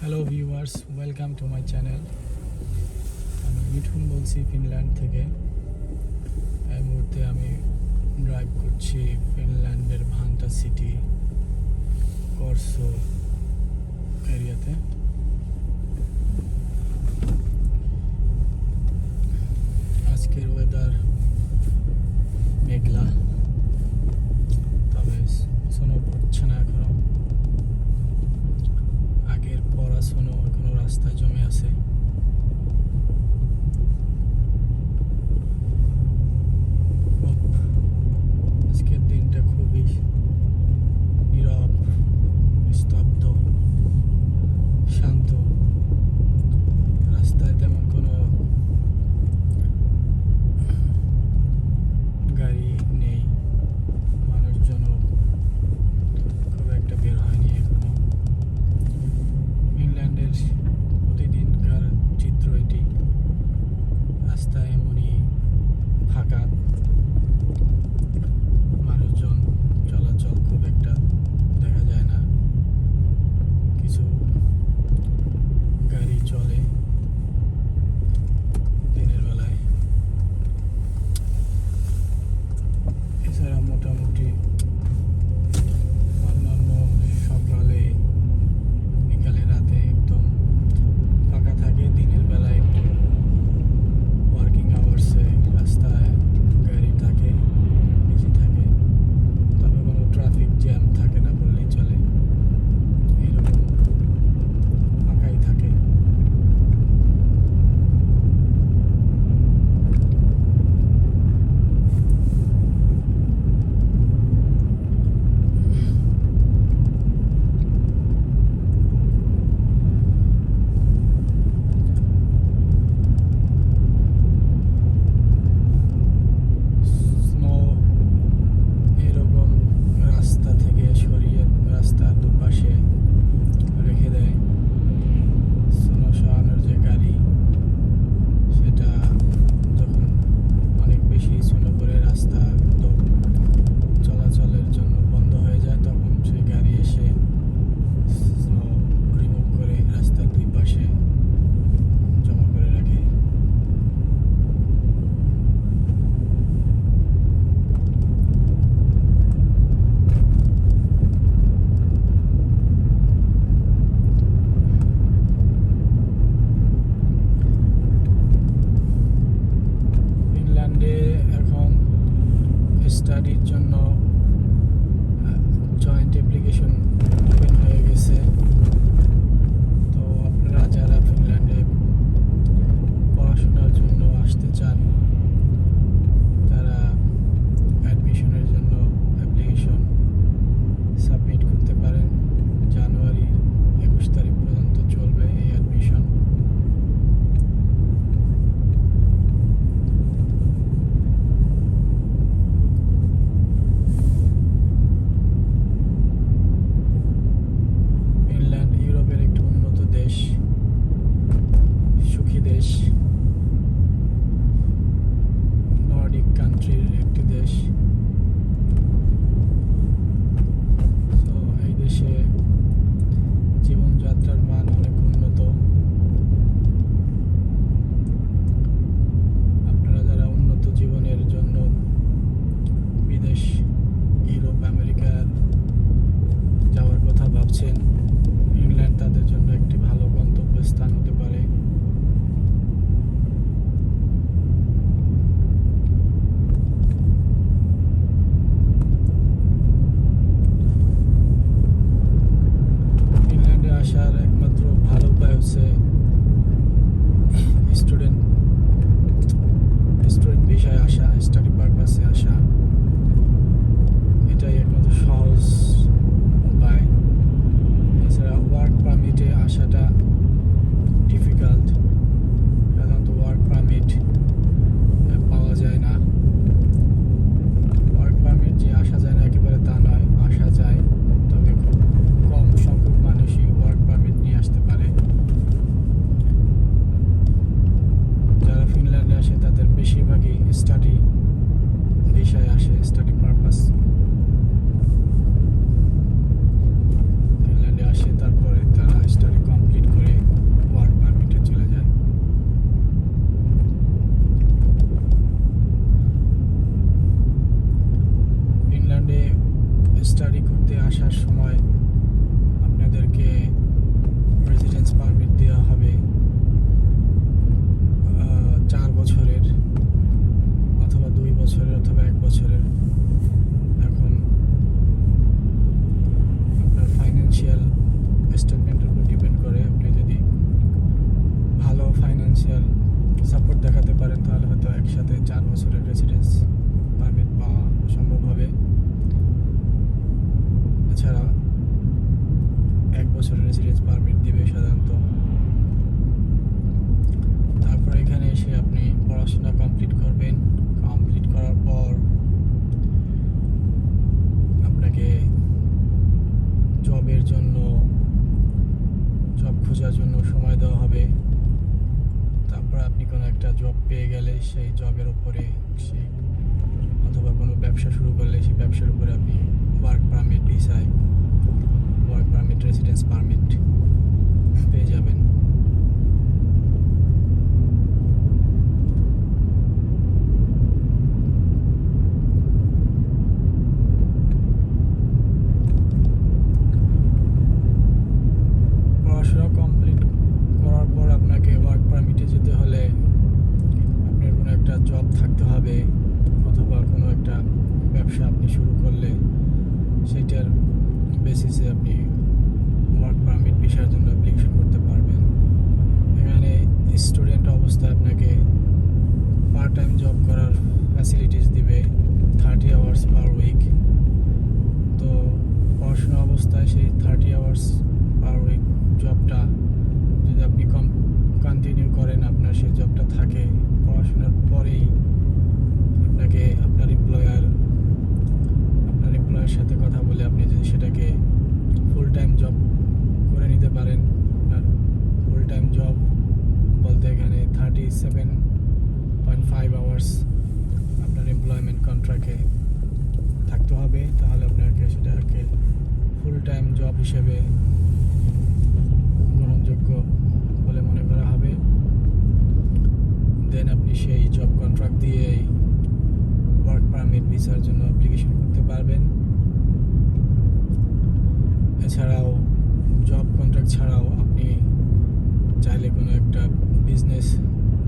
Hello viewers, welcome to my channel. আমি মিঠুন বলছি Finland থেকে। এই মুহূর্তে আমি ড্রাইভ করছি ফিনল্যান্ডের ভান্টা সিটি কর্সো এরিয়াতে। আজকের ওয়েদার মেঘলা, তবে স্নো পড়ছে না এখনো। আগের পড়া স্নো এখনো রাস্তায় জমে আছে। আজকের দিনটা খুবই নীরব, স্তব্ধ, শান্ত। রাস্তায় তেমন কোনো গাড়ি নেই, মানুষজনও খুব একটা স্টাডি করতে আসার সময় আপনাদেরকে রেসিডেন্স পারমিট দেওয়া হবে 4 বছরের অথবা 2 বছরের অথবা 1 বছরের। এখন আপনার ফাইন্যান্সিয়াল স্টেটমেন্টের উপর ডিপেন্ড করে। আপনি যদি ভালো ফাইন্যান্সিয়াল সাপোর্ট দেখাতে পারেন তাহলে হয়তো একসাথে 4 বছরের রেসিডেন্স পারমিট পাওয়া সম্ভব হবে। এছাড়া 1 বছরের রেসিডেন্স পারমিট দিবে সাধারণত। তারপর এখানে এসে আপনি পড়াশোনা কমপ্লিট করবেন। কমপ্লিট করার পর আপনাকে জবের জন্য জব খোঁজার জন্য সময় দেওয়া হবে। তারপর আপনি কোনো একটা জব পেয়ে গেলে সেই জবের উপরে সেই অথবা কোনো ব্যবসা শুরু করলে সেই ব্যবসার উপরে আপনি ওয়ার্ক পারমিট ভিসায় ওয়ার্ক পারমিট রেসিডেন্স পারমিট পেয়ে যাবেন। পড়াশোনা কমপ্লিট করার পর আপনাকে ওয়ার্ক পারমিটে যেতে হলে আপনার কোনো একটা জব থাকতে হবে অথবা কোনো একটা ব্যবসা আপনি শুরু করলে সেটার বেসিসে আপনি ওয়ার্ক পারমিট ভিসার জন্য অ্যাপ্লিকেশন করতে পারবেন। এখানে স্টুডেন্ট অবস্থায় আপনাকে পার্ট টাইম জব করার ফ্যাসিলিটিস দিবে 30 আওয়ার্স পার উইক। তো পড়াশোনা অবস্থায় সেই 30 আওয়ার্স পার উইক জবটা যদি আপনি কন্টিনিউ করেন, আপনার সেই জবটা থাকে, পড়াশোনার পরেই আপনাকে আপনার এমপ্লয়ারের সাথে কথা বলে আপনি যদি সেটাকে ফুল টাইম জব করে নিতে পারেন। আপনার ফুল টাইম জব বলতে এখানে 37.5 আওয়ার্স আপনার এমপ্লয়মেন্ট কন্ট্রাক্টে থাকতে হবে, তাহলে আপনাকে সেটাকে ফুল টাইম জব হিসেবে গ্রহণযোগ্য বলে মনে করা হবে। দেন আপনি সেই জব কন্ট্রাক্ট দিয়ে ওয়ার্ক পারমিট ভিসার জন্য অ্যাপ্লিকেশন করতে পারবেন। এছাড়াও জব কন্ট্রাক্ট ছাড়াও আপনি চাইলে কোনো একটা বিজনেস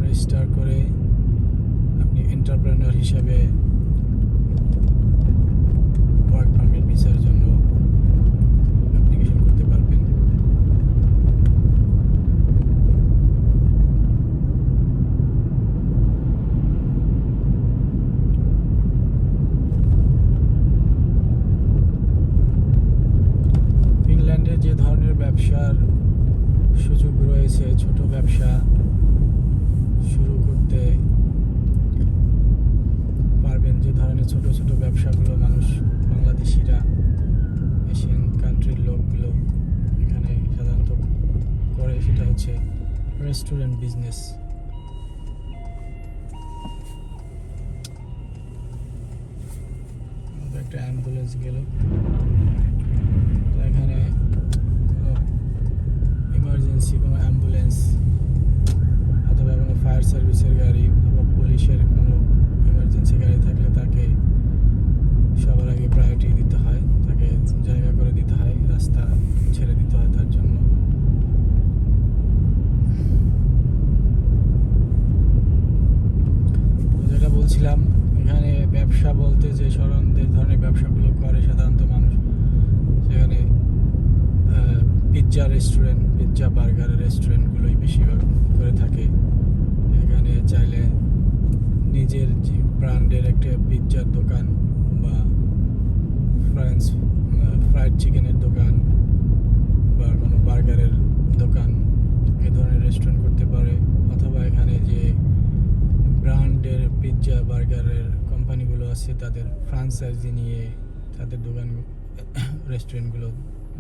রেজিস্টার করে আপনি এন্টারপ্রেনার হিসেবে ওয়ার্ক পারমিট ভিসার জন্য অ্যাপ্লিকেশন করতে পারবেন। ফিনল্যান্ডে যে ধরনের ব্যবসার সুযোগ রয়েছে, ছোট ব্যবসা শুরু করতে পারবেন। যে ধরনের ছোট ছোট ব্যবসাগুলো মানুষ বাংলাদেশিরা এশিয়ান কান্ট্রির লোকগুলো এখানে সাধারণত করে, সেটা হচ্ছে রেস্টুরেন্ট বিজনেস। একটা অ্যাম্বুলেন্স গেল, তো এখানে ইমার্জেন্সি কোনো অ্যাম্বুলেন্স অথবা কোনো ফায়ার সার্ভিসের গাড়ি অথবা পুলিশের কোনো ইমার্জেন্সি গাড়ি থাকলে তাকে সবার আগে প্রায়োরিটি দিতে হয়, তাকে জায়গা করে দিতে হয়, রাস্তা ছেড়ে দিতে হয় তার জন্য। যেটা বলছিলাম, এখানে ব্যবসা বলতে যে ধরনের ব্যবসাগুলো করে সাধারণত মানুষ, সেখানে পিৎজা রেস্টুরেন্ট, পিৎজা বার্গারের রেস্টুরেন্টগুলোই বেশিরভাগ করে থাকে। এখানে চাইলে নিজের যে ব্র্যান্ডের একটা পিৎজার দোকান বা ফ্রাইড চিকেনের দোকান বা কোনো বার্গারের দোকান এ ধরনের রেস্টুরেন্ট করতে পারে। অথবা এখানে যে ব্র্যান্ডের পিৎজা বার্গারের কোম্পানিগুলো আছে তাদের ফ্রাঞ্চাইজি নিয়ে তাদের দোকান রেস্টুরেন্টগুলো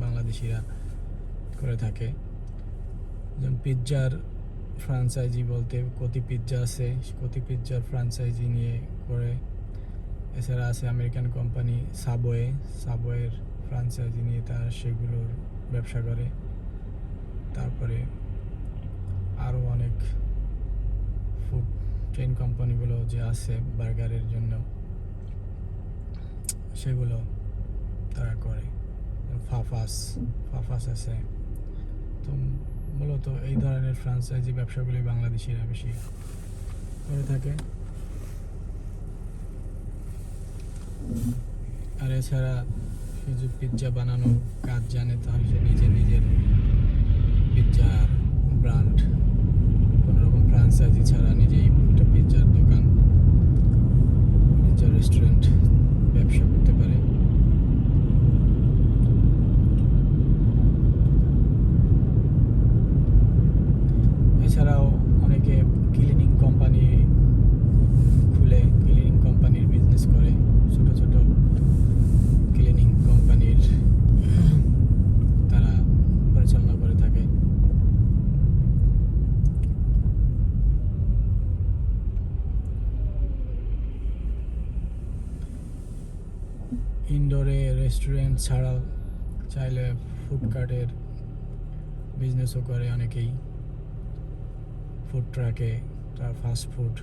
বাংলাদেশিরা করে থাকে। যেমন পিৎজার ফ্রাঞ্চাইজি বলতে কতি পিৎজা আছে, কতি পিৎজার ফ্রাঞ্চাইজি নিয়ে করে। এছাড়া আছে আমেরিকান কোম্পানি সাবওয়ের ফ্রাঞ্চাইজি নিয়ে তারা সেগুলোর ব্যবসা করে। তারপরে আরও অনেক ফুড চেইন কোম্পানিগুলো যে আছে বার্গারের জন্য, সেগুলো তারা করে। ফাফাস আছে। তো মূলত এই ধরনের ফ্রাঞ্চাইজি ব্যবসাগুলি বাংলাদেশিরা বেশি করে থাকে। আর এছাড়া সে যদি পিৎজা বানানোর কাজ জানে তাহলে সে নিজের পিৎজার ব্র্যান্ড কোনোরকম ফ্রাঞ্চাইজি ছাড়া নিজেই একটা পিৎজার দোকান, পিৎজার রেস্টুরেন্ট ব্যবসা করতে পারে। এছাড়াও অনেকে ক্লিনিং কোম্পানি খুলে ক্লিনিং কোম্পানির বিজনেস করে, ছোট ছোট ক্লিনিং কোম্পানির তারা পরিচালনা করে থাকে। ইনডোরে রেস্টুরেন্ট ছাড়াও চাইলে ফুডকার্টের বিজনেসও করে অনেকেই। ফুড ট্রাকে তার ফাস্ট ফুড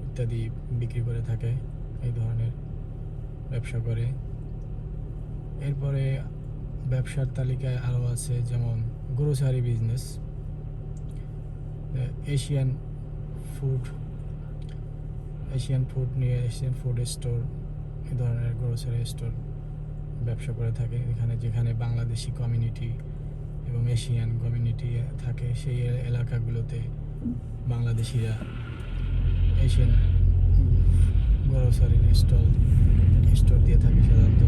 ইত্যাদি বিক্রি করে থাকে, এই ধরনের ব্যবসা করে। এরপরে ব্যবসার তালিকায় আরও আছে যেমন গ্রোসারি বিজনেস, এশিয়ান ফুড নিয়ে এশিয়ান ফুড স্টোর, এই ধরনের গ্রোসারি স্টোর ব্যবসা করে থাকে। যেখানে বাংলাদেশি কমিউনিটি এবং এশিয়ান কমিউনিটি থাকে, সেই এলাকাগুলোতে বাংলাদেশিরা এশিয়ান গ্রোসারির স্টোর দিয়ে থাকে সাধারণত।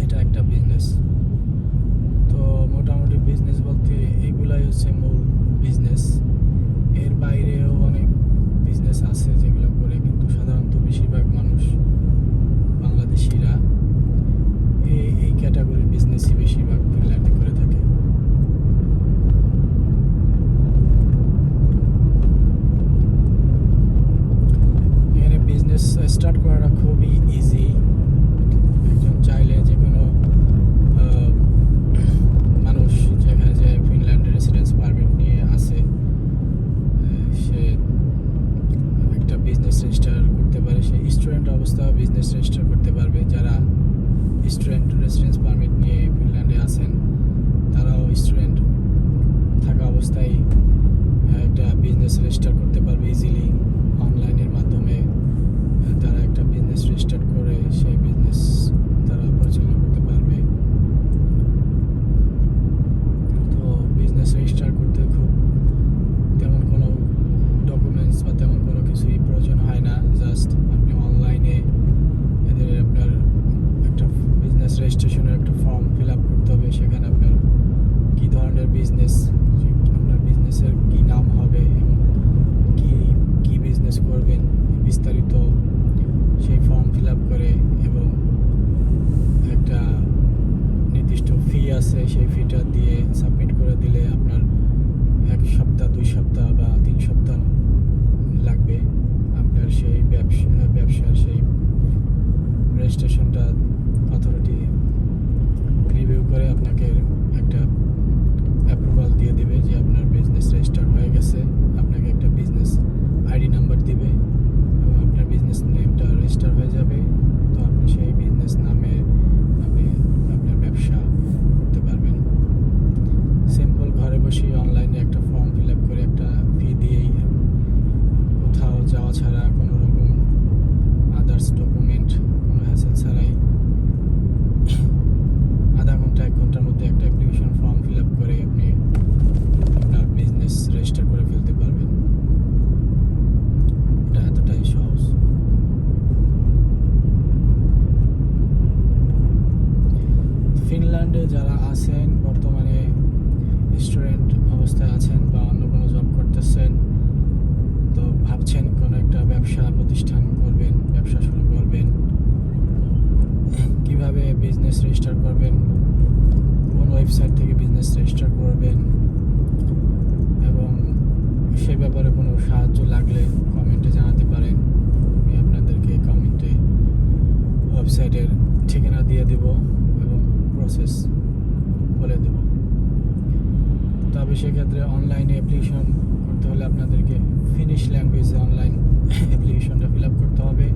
এটা একটা বিজনেস। তো মোটামুটি বিজনেস বলতে এগুলাই হচ্ছে মূল বিজনেস। এর বাইরেও অনেক বিজনেস আছে যেগুলো করে, কিন্তু সাধারণত বেশিরভাগ মানুষ বাংলাদেশিরা এই ক্যাটাগরির বিজনেসই বেশিরভাগ ফিনল্যান্ডে করে থাকে। এখানে বিজনেস স্টার্ট করাটা খুবই ইজি। একজন চাইলে যে কোনো মানুষ যেখানে যে ফিনল্যান্ডে রেসিডেন্স পারমিট নিয়ে আসে, সে একটা বিজনেস রেজিস্টার করতে পারে। সে স্টুডেন্ট অবস্থায় বিজনেস রেজিস্টার করতে পারবে। যারা স্টুডেন্ট রেসিডেন্স পারমিট নিয়ে ফিনল্যান্ডে আছেন তারাও স্টুডেন্ট থাকা অবস্থায় একটা বিজনেস রেজিস্টার করতে পারবে ইজিলি। অনলাইনের মাধ্যমে তারা একটা বিজনেস রেজিস্টার করে সেই বিজনেস তারা পরিচালনা করতে পারবে। তো বিজনেস রেজিস্টার করতে খুব তেমন কোনো ডকুমেন্টস বা তেমন কোনো কিছুই প্রয়োজন হয় না। জাস্ট আপনি অনলাইনে আপনার একটা বিজনেস রেজিস্ট্রেশনের একটা ফর্ম ফিল আপ করতে হবে। সেখানে আপনার কী ধরনের বিজনেস, আপনার বিজনেসের কী নাম হবে এবং কী বিজনেস করবেন বিস্তারিত সেই ফর্ম ফিল আপ করে, এবং একটা নির্দিষ্ট ফি আছে, সেই ফিটা দিয়ে সাবমিট করে দিলে আপনার 1 সপ্তাহ 2 সপ্তাহ বা 3 সপ্তাহ লাগবে আপনার সেই ব্যবসার সেই রেজিস্ট্রেশনটা অথরিটি রিভিউ করে আপনাকে একটা অ্যাপ্রুভাল দিয়ে দিবে যে আপনার বিজনেস রেজিস্টার হয়ে গেছে। আপনাকে একটা বিজনেস আইডি নাম্বার দিবে এবং আপনার বিজনেস নেমটা রেজিস্টার হয়ে যাবে। তো আপনি সেই বিজনেস নামে আপনি আপনার ব্যবসা করতে পারবেন। সিম্পল ঘরে বসে অনলাইনে একটা ফর্ম ফিল আপ করে একটা ফি দিয়েই, কোথাও যাওয়া ছাড়া, কোনো রকম আদার্স ডকুমেন্ট, কোনো হ্যাসেল ছাড়াই আধা ঘন্টা 1 ঘন্টার মধ্যে একটা অ্যাপ্লিকেশন ফর্ম ফিল আপ করে আপনি আপনার বিজনেস রেজিস্টার করে ফেলতে পারবেন। এটা এতটাই সহজ। ফিনল্যান্ডে যারা আছেন বর্তমানে স্টুডেন্ট অবস্থায় আছেন বা অন্য কোনো জব করতেছেন, তো ভাবছেন কোনো একটা ব্যবসা প্রতিষ্ঠান করবেন, ব্যবসা শুরু করবেন, কিভাবে বিজনেস রেজিস্টার করবেন, কোন ওয়েবসাইট থেকে বিজনেস রেজিস্টার করবেন, এবং সে ব্যাপারে কোনো সাহায্য লাগলে কমেন্টে জানাতে পারেন। আমি আপনাদেরকে কমেন্টে ওয়েবসাইটের ঠিকানা দিয়ে দেব এবং প্রসেস বলে দেব। তবে সেক্ষেত্রে অনলাইনে অ্যাপ্লিকেশন করতে হলে আপনাদেরকে ফিনিশ ল্যাঙ্গুয়েজে অনলাইন অ্যাপ্লিকেশনটা ফিল আপ করতে হবে।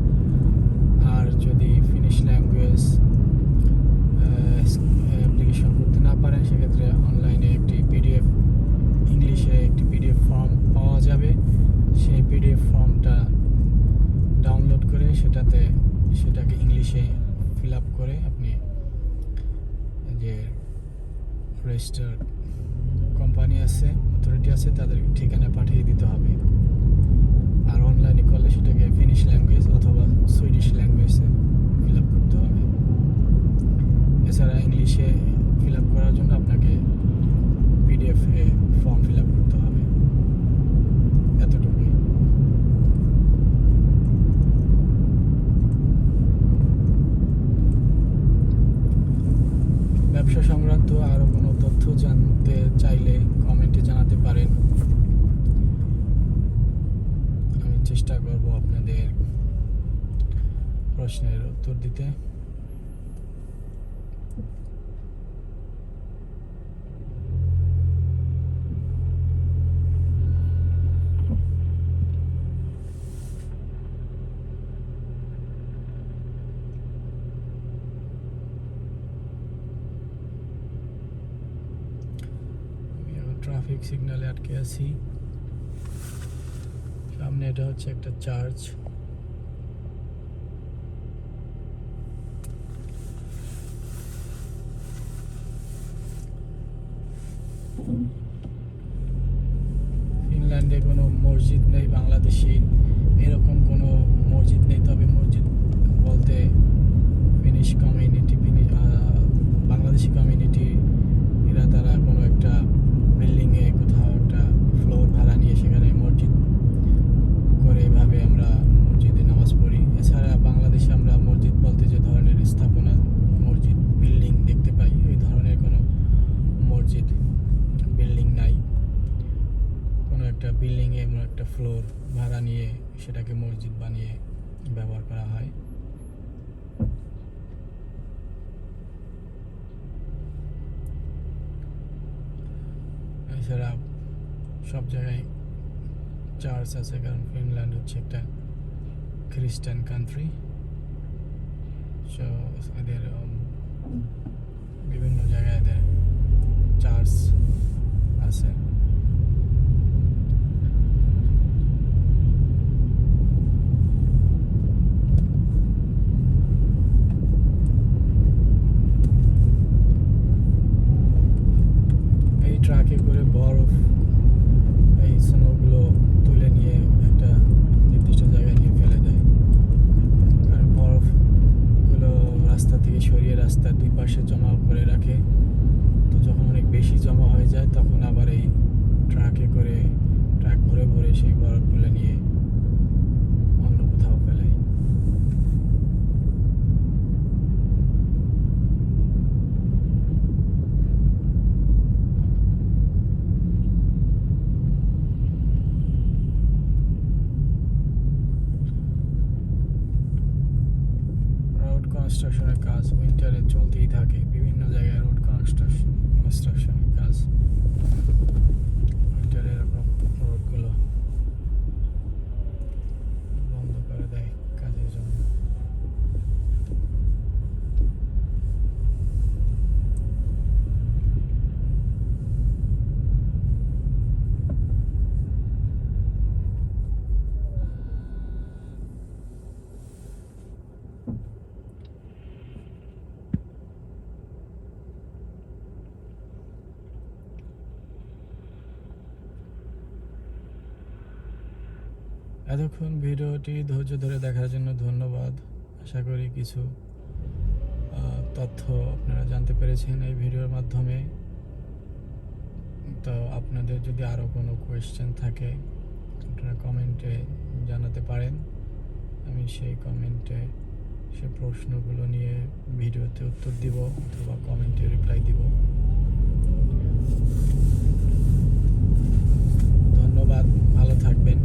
আর যদি ফিনিশ ল্যাঙ্গুয়েজ করে আপনি যে রেজিস্টার কোম্পানি আছে, অথরিটি আছে, তাদের ঠিকানা পাঠিয়ে দিতে হবে। আর অনলাইনে করলে সেটাকে ফিনিশ ল্যাঙ্গুয়েজ অথবা সুইডিশ ল্যাঙ্গুয়েজে ফিল আপ করতে হবে। এছাড়া ইংলিশে ফিল আপ করার জন্য আপনাকে পিডিএফ ফর্ম ফিল আপ করতে হবে। এতটুকুই। ব্যবসা সংক্রান্ত আরও কোনো তথ্য জানতে চাইলে কমেন্টে জানাতে পারেন। আমি চেষ্টা করব আপনাদের প্রশ্নের উত্তর দিতে। ট্রাফিক সিগন্যালে আটকে আছি। সামনে এটা হচ্ছে একটা চার্চ। ফিনল্যান্ডে কোনো মসজিদ নেই বাংলাদেশি এরকম কোনো মসজিদ নেই, তবে মসজিদ বলতে ফিনিশ কমিউনিটি, বাংলাদেশি কমিউনিটি এরা তারা কোনো একটা বিল্ডিংয়ে কোথাও একটা ফ্লোর ভাড়া নিয়ে সেখানে মসজিদ করে এভাবে আমরা মসজিদে নামাজ পড়ি। এছাড়া বাংলাদেশে আমরা মসজিদ বলতে যে ধরনের স্থাপনা, মসজিদ বিল্ডিং দেখতে পাই, ওই ধরনের কোনো মসজিদ বিল্ডিং নাই। কোনো একটা বিল্ডিংয়ে এমন একটা ফ্লোর ভাড়া নিয়ে সেটাকে মসজিদ বানিয়ে ব্যবহার করা হয়। এছাড়া সব জায়গায় চার্চ আছে, কারণ ফিনল্যান্ড হচ্ছে একটা খ্রিস্টান কান্ট্রি। সো এদের বিভিন্ন জায়গায় এদের চার্চ আছে। এই ট্রাকে করে বরফ, এই স্নোগুলো তুলে নিয়ে একটা নির্দিষ্ট জায়গায় নিয়ে ফেলে দেয়। কারণ বরফগুলো রাস্তা থেকে সরিয়ে রাস্তার দুই পাশে জমা করে রাখে। তো যখন অনেক বেশি জমা হয়ে যায় তখন আবার এই ট্রাকে করে, ট্রাক ভরে ভরে সেই বরফগুলো নিয়ে অন্য কোথাও ফেলে। কনস্ট্রাকশনের কাজ উইন্টারে চলতেই থাকে, বিভিন্ন জায়গায় রোড কনস্ট্রাকশনের কাজ উইন্টারে এরকম রোডগুলো বন্ধ করে দেয় কাজের জন্য। এতক্ষণ ভিডিওটি ধৈর্য ধরে দেখার জন্য ধন্যবাদ। আশা করি কিছু তথ্য আপনারা জানতে পেরেছেন এই ভিডিওর মাধ্যমে। তো আপনাদের যদি আরও কোনো কোয়েশ্চেন থাকে আপনারা কমেন্টে জানাতে পারেন। আমি সেই কমেন্টে সে প্রশ্নগুলো নিয়ে ভিডিওতে উত্তর দিব অথবা কমেন্টে রিপ্লাই দিব। ধন্যবাদ, ভালো থাকবেন।